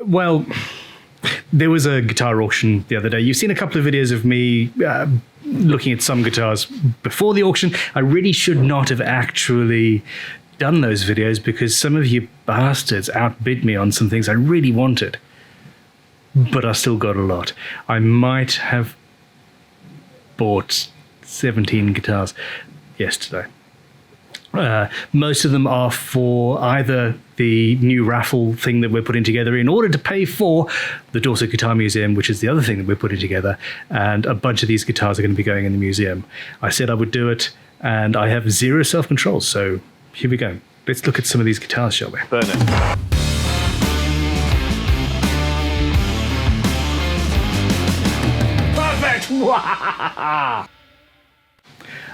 Well, there was a guitar auction the other day. You've seen a couple of videos of me looking at some guitars before the auction. I really should not have actually done those videos because some of you bastards outbid me on some things I really wanted. But I still got a lot. I might have bought 17 guitars yesterday. Most of them are for either the new raffle thing that we're putting together in order to pay for the Dorset Guitar Museum, which is the other thing that we're putting together, and a bunch of these guitars are going to be going in the museum. I said I would do it, and I have zero self-control, so here we go. Let's look at some of these guitars, shall we? Burn it. Perfect!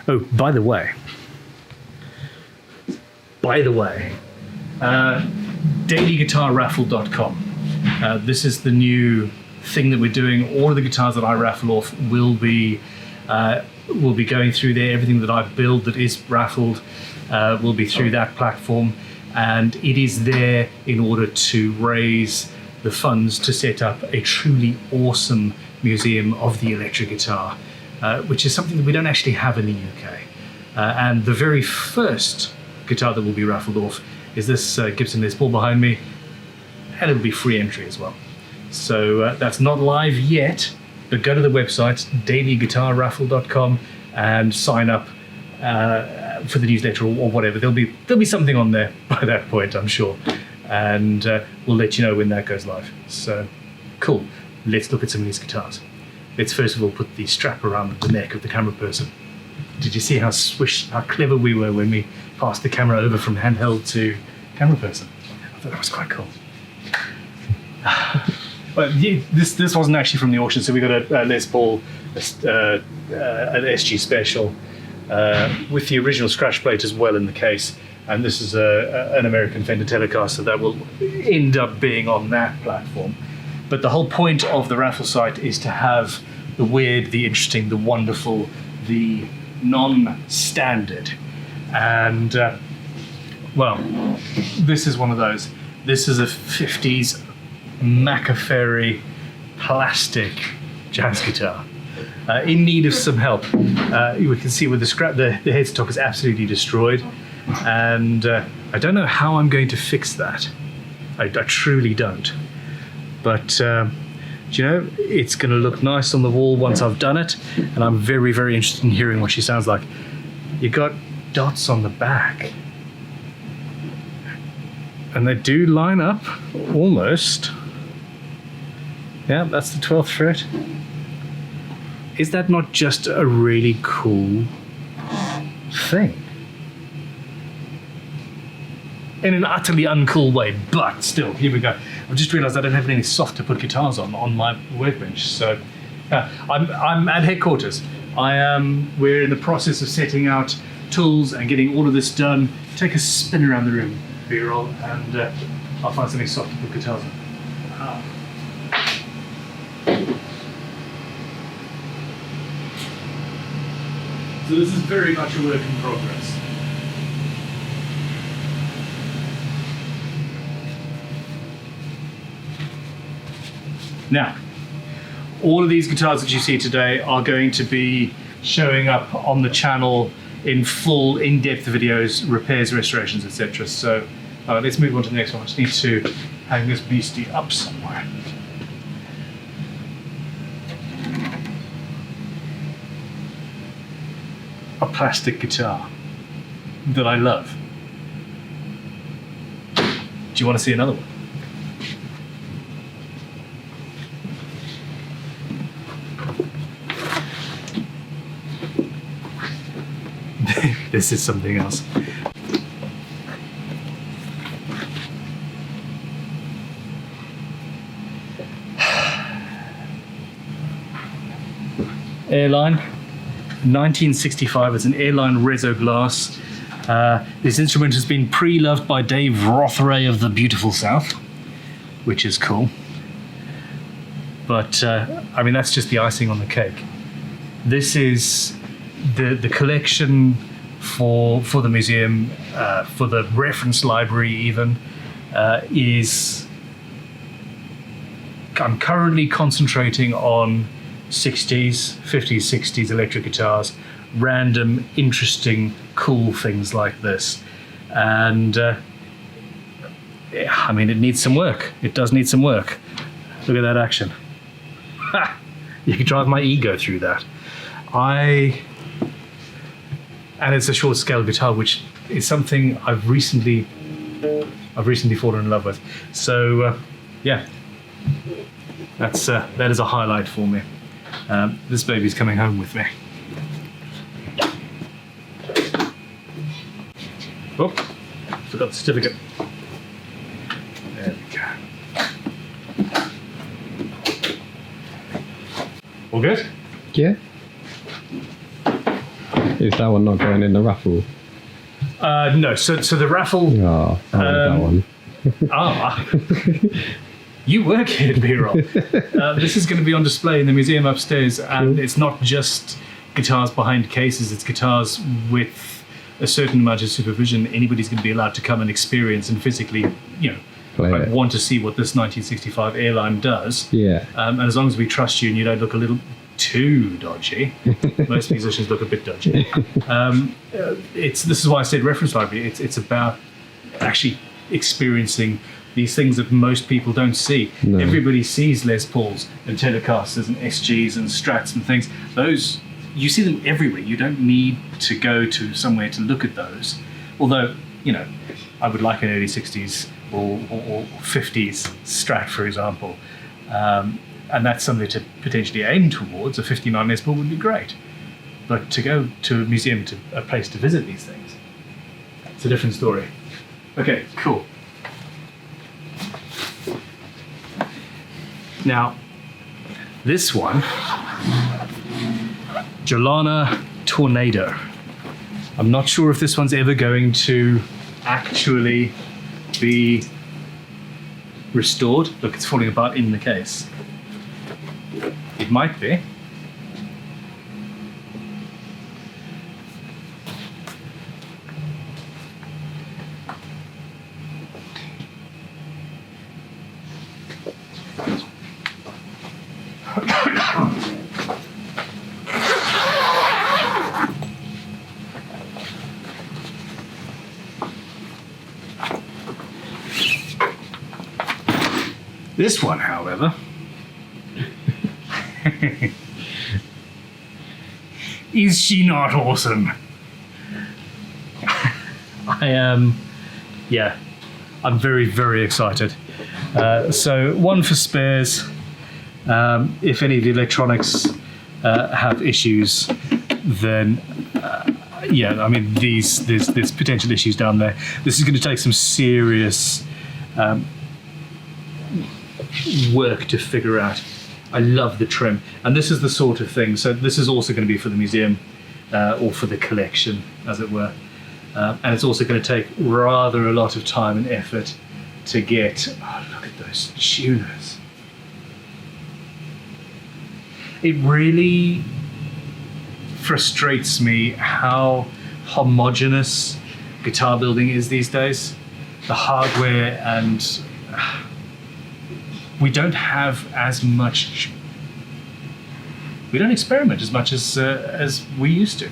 Oh, by the way, dailyguitarraffle.com. This is the new thing that we're doing. All of the guitars that I raffle off will be going through there. Everything that I build that is raffled will be through that platform, and it is there in order to raise the funds to set up a truly awesome museum of the electric guitar, which is something that we don't actually have in the UK. And the very first guitar that will be raffled off is this Gibson Les Paul behind me, and it'll be free entry as well. So that's not live yet, but go to the website dailyguitarraffle.com and sign up for the newsletter or whatever. There'll be something on there by that point, I'm sure, and we'll let you know when that goes live. So cool. Let's look at some of these guitars. Let's first of all put the strap around the neck of the camera person. Did you see how clever we were when we passed the camera over from handheld to camera person? I thought that was quite cool. Well, this wasn't actually from the auction, so we got a Les Paul, an SG Special, with the original scratch plate as well in the case. And this is an American Fender Telecaster that will end up being on that platform. But the whole point of the raffle site is to have the weird, the interesting, the wonderful, the non-standard. And, well, this is one of those. This is a 50s Maccaferri plastic jazz guitar. In need of some help. We can see with the scrap, the headstock is absolutely destroyed. And I don't know how I'm going to fix that. I truly don't. But, you know, it's going to look nice on the wall once I've done it, and I'm very, very interested in hearing what she sounds like. You got dots on the back, and they do line up, almost. Yeah, that's the 12th fret. Is that not just a really cool thing? In an utterly uncool way, but still, here we go. I've just realised I don't have any soft to put guitars on my workbench, so I'm at headquarters. We're in the process of setting out tools and getting all of this done. Take a spin around the room, B-roll, and I'll find something soft to put guitars on. So this is very much a work in progress. Now, all of these guitars that you see today are going to be showing up on the channel in full, in-depth videos, repairs, restorations, etc. So let's move on to the next one. I just need to hang this beastie up somewhere. A plastic guitar that I love. Do you want to see another one? This is something else. Airline, 1965. It's an Airline Resoglass. This instrument has been pre-loved by Dave Rotheray of the beautiful South, which is cool. But I mean, that's just the icing on the cake. This is the collection for the museum, for the reference library even, is I'm currently concentrating on 60s, 50s, 60s electric guitars, random, interesting, cool things like this. And yeah, I mean, it needs some work. It does need some work. Look at that action. Ha! You can drive my ego through that. And it's a short scale guitar, which is something I've recently fallen in love with. So yeah, that is a highlight for me. This baby's coming home with me. Oh, forgot the certificate. There we go. All good? Yeah. Is that one not going in the raffle? No. So the raffle. Oh, I wanted that one. You work here at B-Roll. This is going to be on display in the museum upstairs, and it's not just guitars behind cases. It's guitars with a certain amount of supervision. Anybody's going to be allowed to come and experience and physically, want to see what this 1965 Airline does. Yeah. And as long as we trust you and you don't look a little too dodgy, most musicians look a bit dodgy. This is why I said reference library. It's about actually experiencing these things that most people don't see. No. Everybody sees Les Pauls and Telecasters and SGs and Strats and things. Those, you see them everywhere. You don't need to go to somewhere to look at those. Although, I would like an early 60s or 50s Strat, for example. And that's something to potentially aim towards. A 59 Les Paul would be great. But to go to a museum, to a place to visit these things, it's a different story. Okay, cool. Now, this one, Jolana Tornado. I'm not sure if this one's ever going to actually be restored. Look, it's falling apart in the case. It might be. This one, however, is she not awesome? I am, I'm very, very excited. So one for spares. If any of the electronics have issues, then I mean, there's potential issues down there. This is going to take some serious work to figure out. I love the trim, and this is the sort of thing. So this is also going to be for the museum or for the collection, as it were. And it's also going to take rather a lot of time and effort to get. Oh, look at those tuners! It really frustrates me how homogeneous guitar building is these days. The hardware, and we don't have as much. We don't experiment as much as we used to.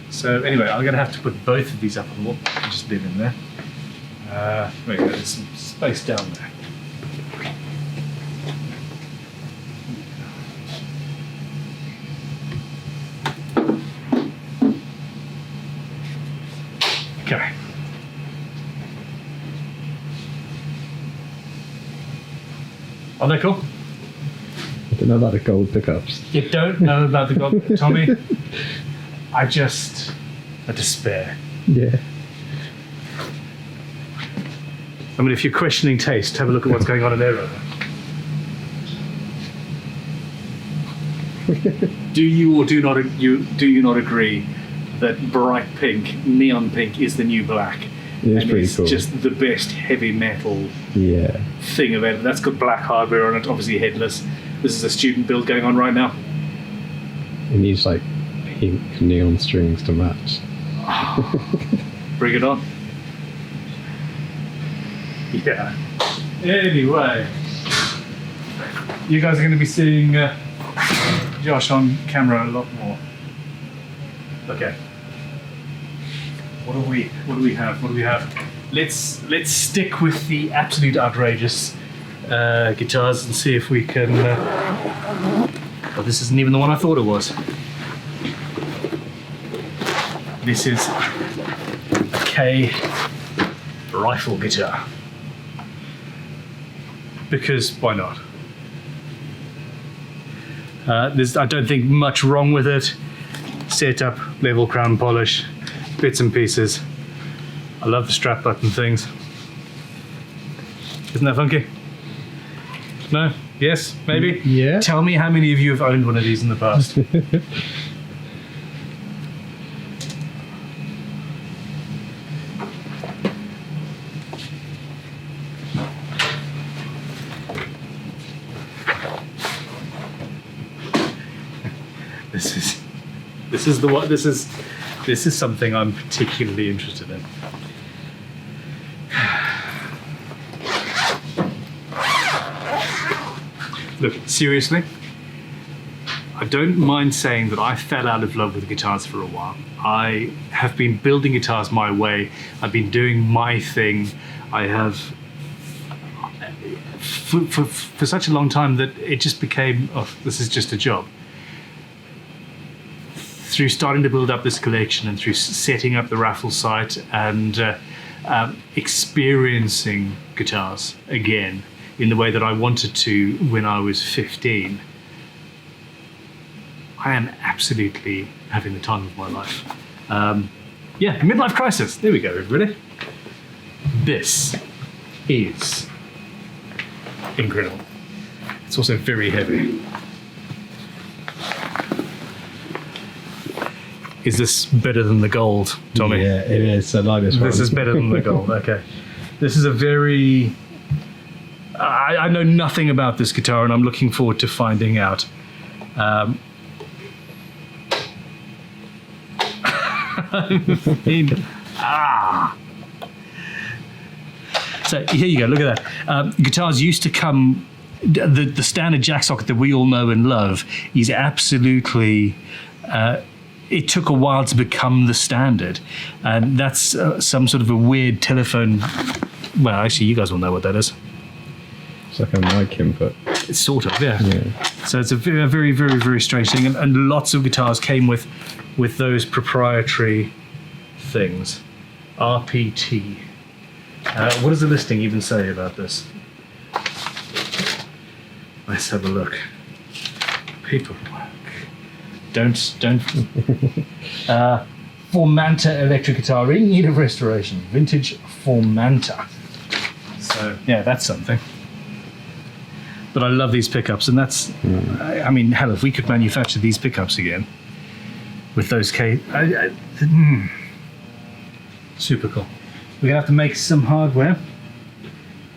So anyway, I'm going to have to put both of these up on the wall. I'll just leave them there. There you go, there's some space down there. Okay. Are they cool? I don't know about the gold pickups. You don't know about the gold, Tommy? I despair. Yeah. I mean, if you're questioning taste, have a look at what's going on in there right now. Do you or do you not agree that bright pink, neon pink, is the new black? It's pretty cool. Just the best heavy metal thing available. That's got black hardware on it, obviously headless. This is a student build going on right now. It needs like pink neon strings to match. Bring it on. Yeah. Anyway. You guys are going to be seeing Josh on camera a lot more. Okay. What do we have? Let's stick with the absolute outrageous guitars and see if we can. Oh, this isn't even the one I thought it was. This is a Kay Rifle Guitar. Because why not? There's, I don't think, much wrong with it. Setup, level crown polish, bits and pieces. I love the strap button things. Isn't that funky? No? Yes? Maybe? Yeah. Tell me how many of you have owned one of these in the past. This is something I'm particularly interested in. Look, seriously, I don't mind saying that I fell out of love with guitars for a while. I have been building guitars my way. I've been doing my thing. I have for such a long time that it just became, oh, this is just a job. Through starting to build up this collection and through setting up the raffle site and experiencing guitars again in the way that I wanted to when I was 15, I am absolutely having the time of my life. Yeah, midlife crisis. There we go, everybody. This is incredible. It's also very heavy. Is this better than the gold, Tommy? Yeah, it is. I like this one. This is better than the gold. Okay. This is a very... I know nothing about this guitar, and I'm looking forward to finding out. So here you go. Look at that. Guitars used to come. The standard jack socket that we all know and love is absolutely. It took a while to become the standard, and that's some sort of a weird telephone. Well, actually, you guys will know what that is. It's like a mic input. It's sort of, yeah. So it's a very, very, very, very strange thing, and lots of guitars came with those proprietary things. RPT. What does the listing even say about this? Let's have a look. Paperwork. Don't. Formanta electric guitar in need of restoration. Vintage Formanta. So yeah, that's something. But I love these pickups, and that's. I mean, hell, if we could manufacture these pickups again with those super cool. We're gonna have to make some hardware.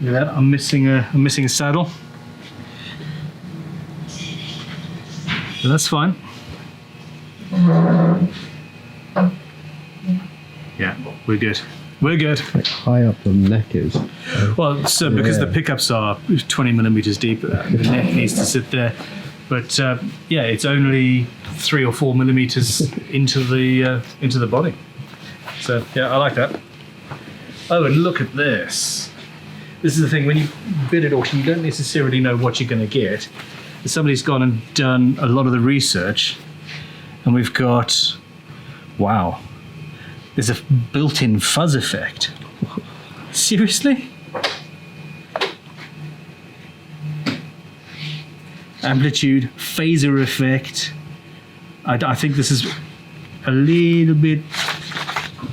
Look at that. I'm missing a saddle. But that's fine. Yeah, we're good. We're good. Like high up the neck is. Well, so because the pickups are 20 millimeters deep, the neck needs to sit there. But yeah, it's only 3 or 4 millimeters into the body. So yeah, I like that. Oh, and look at this. This is the thing, when you bid at auction, you don't necessarily know what you're going to get. Somebody's gone and done a lot of the research, and we've got, wow, there's a built-in fuzz effect. Seriously? Amplitude, phaser effect. I think this is a little bit,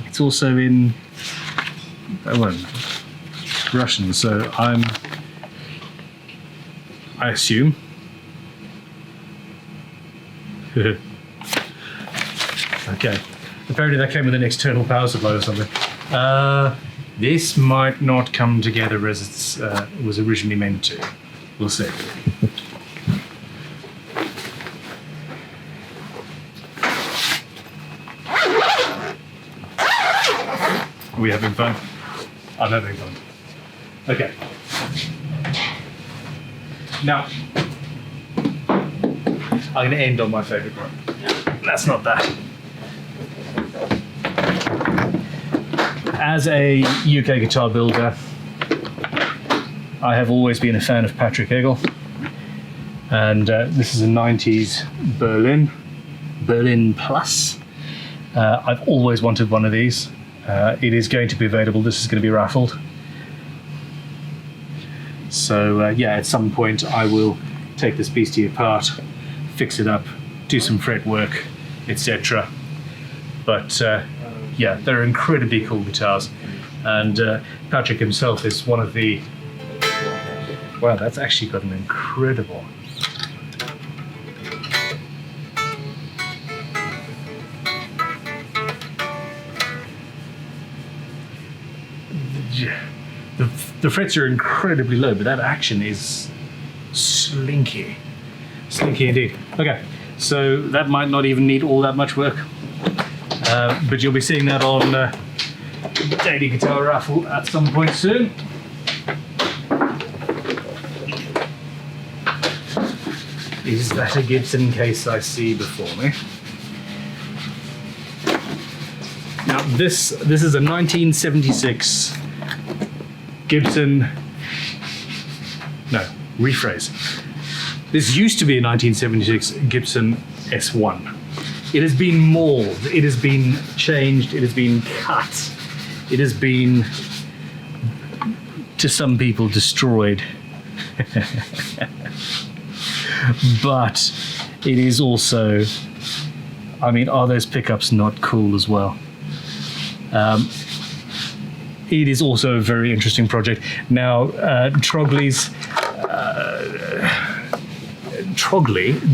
it's also in, well, Russian, so I assume. Okay. Apparently that came with an external power supply or something. This might not come together as it was originally meant to. We'll see. Are we having fun? I'm having fun. Okay. Now, I'm going to end on my favourite one. That's not that. As a UK guitar builder, I have always been a fan of Patrick Eggle, and this is a 90s Berlin Plus. I've always wanted one of these. It is going to be available. This is going to be raffled. So yeah, at some point I will take this beastie apart, fix it up, do some fret work, etc. But yeah, they're incredibly cool guitars, and Patrick himself is one of the... Wow, that's actually got an incredible... The frets are incredibly low, but that action is slinky. Slinky indeed. Okay, so that might not even need all that much work. But you'll be seeing that on Daily Guitar Raffle at some point soon. Is that a Gibson case I see before me? Now this is a 1976 Gibson, no, rephrase. This used to be a 1976 Gibson S1. It has been mauled, it has been changed, it has been cut, it has been, to some people, destroyed. But it is also, I mean, are those pickups not cool as well? It is also a very interesting project. Now, Trogley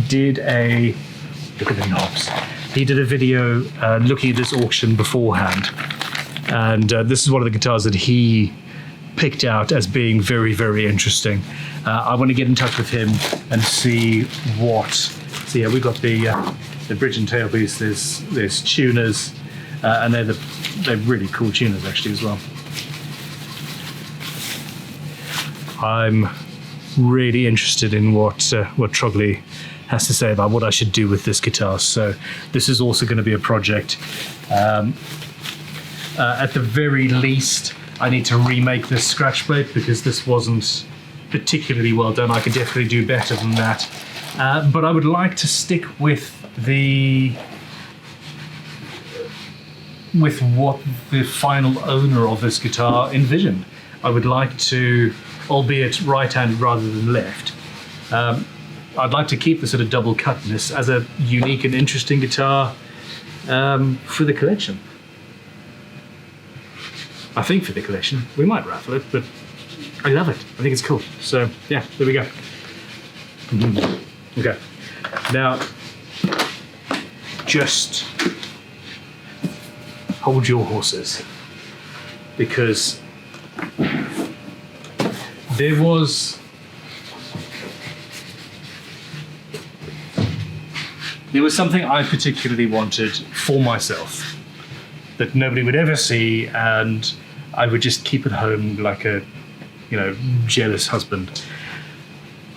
did a, look at the knobs. He did a video looking at this auction beforehand. And this is one of the guitars that he picked out as being very, very interesting. I want to get in touch with him and see what, so yeah, we've got the bridge and tailpiece, there's tuners, and they're really cool tuners actually as well. I'm really interested in what Trogley has to say about what I should do with this guitar. So this is also going to be a project. At the very least, I need to remake this scratch plate because this wasn't particularly well done. I could definitely do better than that. But I would like to stick with what the final owner of this guitar envisioned. I would like to, albeit right-handed rather than left, I'd like to keep the sort of double cutness as a unique and interesting guitar for the collection. I think for the collection. We might raffle it, but I love it. I think it's cool. So yeah, there we go. Okay. Now, just hold your horses, because there was something I particularly wanted for myself that nobody would ever see, and I would just keep at home like a, jealous husband.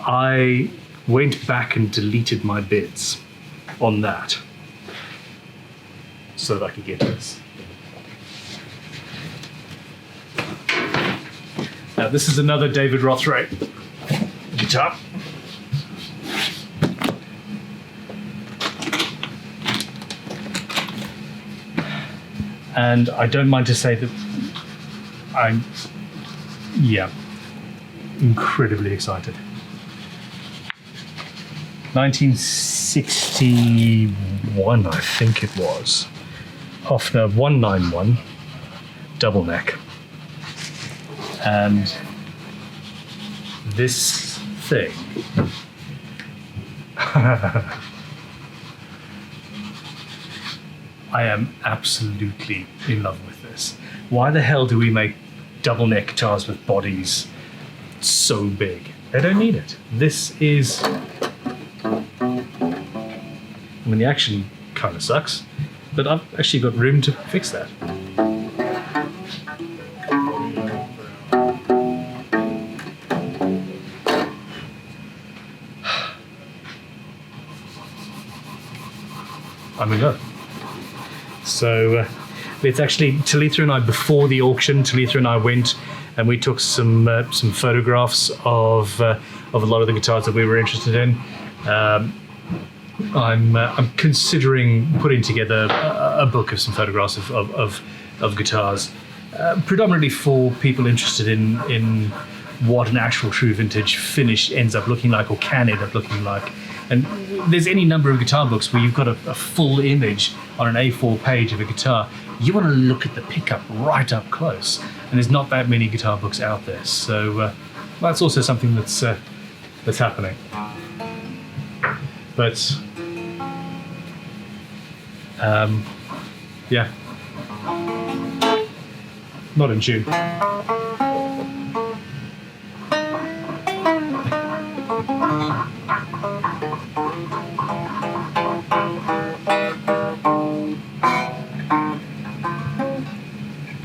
I went back and deleted my bids on that so that I could get this. Now this is another David Rothray guitar. And I don't mind to say that I'm, incredibly excited. 1961, I think it was. Hofner 191 double neck. And this thing I am absolutely in love with this. Why the hell do we make double neck guitars with bodies so big? They don't need it. This is, the action kind of sucks, but I've actually got room to fix that. I'm in love. So it's actually Talitha and I, before the auction, Talitha and I went and we took some photographs of a lot of the guitars that we were interested in. I'm considering putting together a book of some photographs of guitars, predominantly for people interested in what an actual true vintage finish ends up looking like or can end up looking like. And there's any number of guitar books where you've got a full image on an A4 page of a guitar. You want to look at the pickup right up close, and there's not that many guitar books out there. So that's also something that's happening. But yeah, not in June.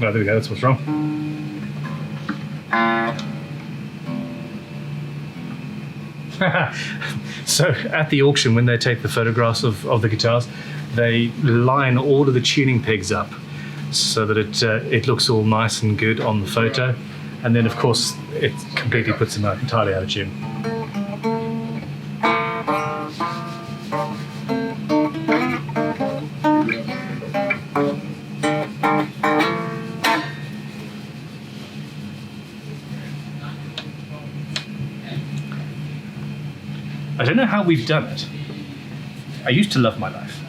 Oh, there we go, that's what's wrong. So at the auction, when they take the photographs of the guitars, they line all of the tuning pegs up so that it looks all nice and good on the photo. And then of course it completely puts them entirely out of tune. I don't know how we've done it. I used to love my life.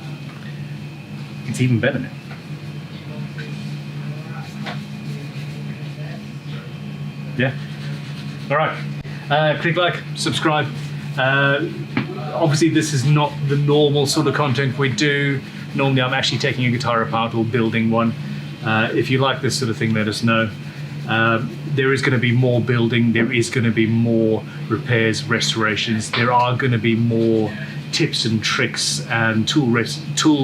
It's even better now. Yeah. All right. Click like, subscribe. Obviously, this is not the normal sort of content we do. Normally, I'm actually taking a guitar apart or building one. If you like this sort of thing, let us know. There is going to be more building. There is going to be more repairs, restorations. There are going to be more tips and tricks and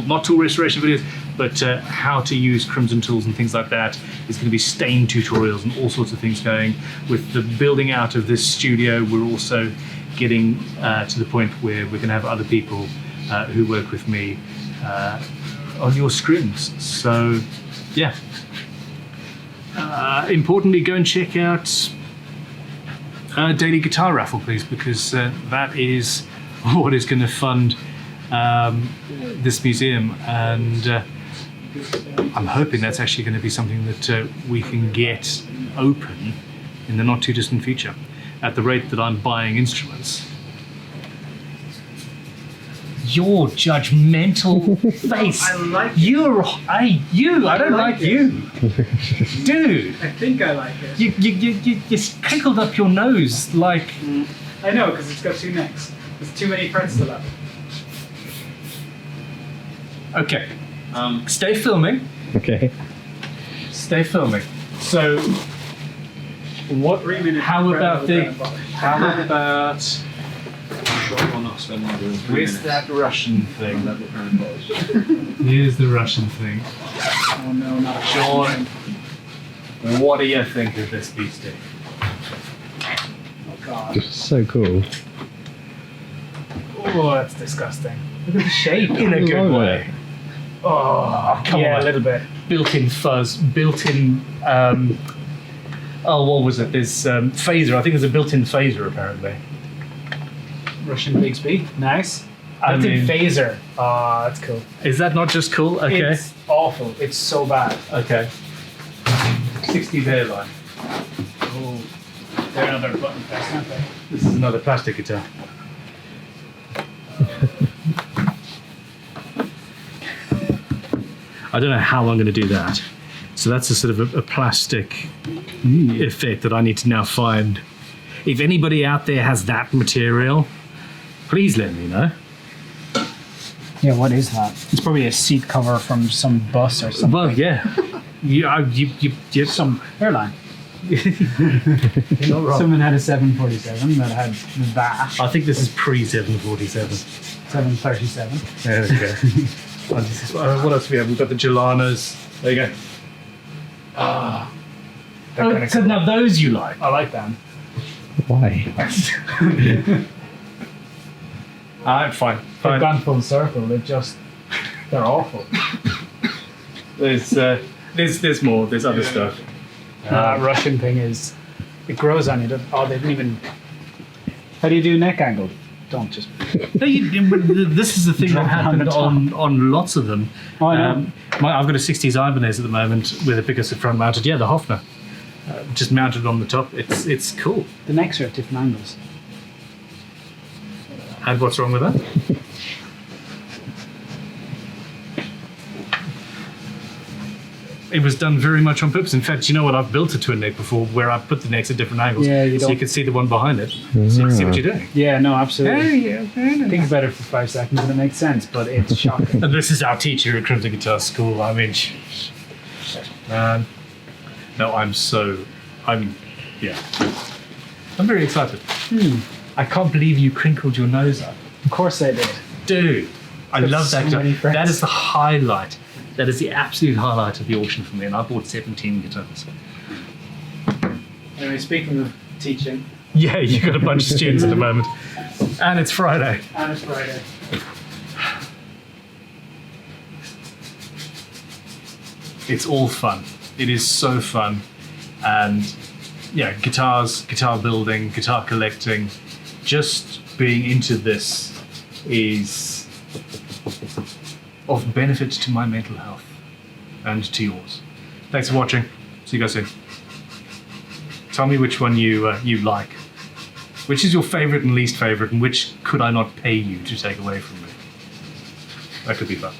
not tool restoration videos, but how to use Crimson tools and things like that. There's going to be stain tutorials and all sorts of things going. With the building out of this studio, we're also getting to the point where we're going to have other people who work with me on your screens. So, yeah. Importantly, go and check out Daily Guitar Raffle, please, because that is what is going to fund this museum, and I'm hoping that's actually going to be something that we can get open in the not too distant future. At the rate that I'm buying instruments. Your judgmental face. I like it. I don't like you. Dude. I think I like it. You crinkled up your nose like... I know, because it's got two necks. There's too many parts to that. Okay. Stay filming. Okay. Stay filming. So, what? How about where's that Russian thing? Here's the Russian thing. Oh no, not Sean, what do you think of this beastie? Oh god. It's so cool. Oh, that's disgusting. Look at the shape. In a good way. Oh, come yeah, on. a little bit. Built-in fuzz, built-in, what was it? There's phaser. I think there's a built-in phaser apparently. Russian Bigsby. Nice. I Built-in mean- phaser. Ah, that's cool. Is that not just cool? Okay. It's awful. It's so bad. Okay. 60s airline. Oh, they're another button press, aren't they? This is another plastic guitar. I don't know how I'm going to do that. So that's a sort of a plastic effect that I need to now find. If anybody out there has that material, please let me know. Yeah, what is that? It's probably a seat cover from some bus or something. Well, yeah. You Some airline. You're not wrong. Someone had a 747 that had that. I think this is pre-747. 737. There we go. What else do we have? We've got the Jolanas. There you go. Oh, So now those you like. I like them. Why? Alright, fine. They've gone full circle. They've just They're awful. There's more. There's other stuff. That Russian thing is, it grows on you. They didn't even. How do you do neck angle? Don't just. No, this is the thing that Drop on the happened on lots of them. Oh, I know. I've got a 60s Ibanez at the moment with a Picasso front mounted. Yeah, the Hofner. Just mounted on the top. It's cool. The necks are at different angles. And what's wrong with that? It was done very much on purpose. In fact, you know what? I've built it to a neck before where I put the necks at different angles. Yeah, so you can see the one behind it. So you can see what you're doing. Yeah, no, absolutely. Yeah. Think about it for 5 seconds and it makes sense, but it's shocking. And this is our teacher at Crimson Guitar School. I mean, man. No, I'm very excited. I can't believe you crinkled your nose up. Of course I did. Dude, I There's love that so guitar. many friends. That is the highlight. That is the absolute highlight of the auction for me, and I bought 17 guitars. Anyway, speaking of teaching. Yeah, you've got a bunch of students at the moment. And it's Friday. And it's Friday. It's all fun. It is so fun. And yeah, guitar building, guitar collecting, just being into this is of benefit to my mental health and to yours. Thanks for watching. See you guys soon. Tell me which one you like. Which is your favorite and least favorite, and which could I not pay you to take away from me? That could be fun.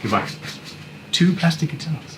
Goodbye. 2 plastic guitars.